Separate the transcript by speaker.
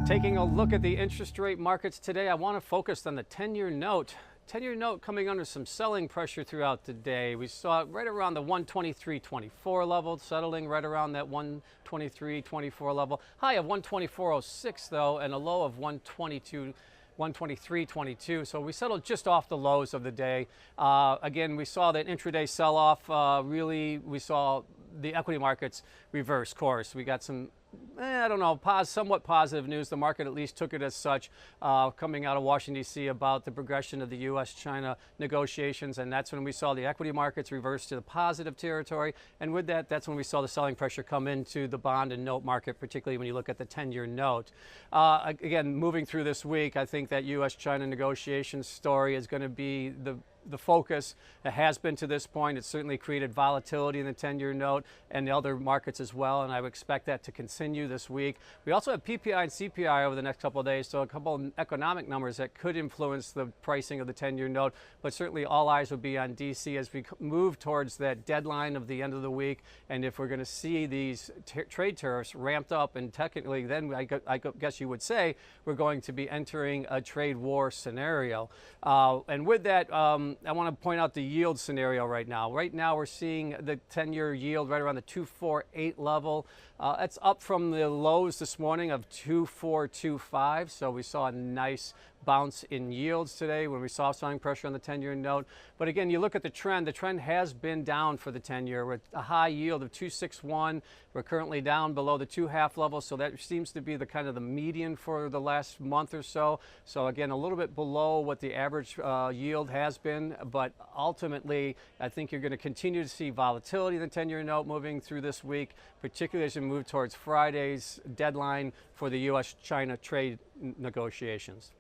Speaker 1: Taking a look at the interest rate markets today, I want to focus on the 10-year note. 10-year note coming under some selling pressure throughout the day. We saw it right around the 123.24 level, settling right around that 123.24 level. High of 124.06 though, and a low of 123.22. So we settled just off the lows of the day. Again, we saw that intraday sell-off. We saw the equity markets reverse course. We got some I don't know, somewhat positive news. The market at least took it as such, coming out of Washington, D.C. about the progression of the U.S.-China negotiations, and that's when we saw the equity markets reverse to the positive territory. And with that, that's when we saw the selling pressure come into the bond and note market, particularly when you look at the 10-year note. Again, moving through this week, I think that U.S.-China negotiation story is going to be the focus. It has been to this point. It's certainly created volatility in the 10-year note and the other markets as well, and I would expect that to continue this week. We also have PPI and CPI over the next couple of days, so a couple of economic numbers that could influence the pricing of the 10-year note, but certainly all eyes will be on DC as we move towards that deadline of the end of the week, and if we're going to see these trade tariffs ramped up, and technically then I guess you would say we're going to be entering a trade war scenario. And with that, I want to point out the yield scenario right now. Right now we're seeing the 10-year yield right around the 2.48 level. That's up from the lows this morning of 2.425. So we saw a nice bounce in yields today when we saw selling pressure on the 10-year note. But again, you look at the trend has been down for the 10-year with a high yield of 2.61. We're currently down below the 2.5 level, so that seems to be the kind of the median for the last month or so. So again, a little bit below what the average yield has been, but ultimately, I think you're going to continue to see volatility in the 10-year note moving through this week, particularly as you move towards Friday's deadline for the U.S.-China trade negotiations.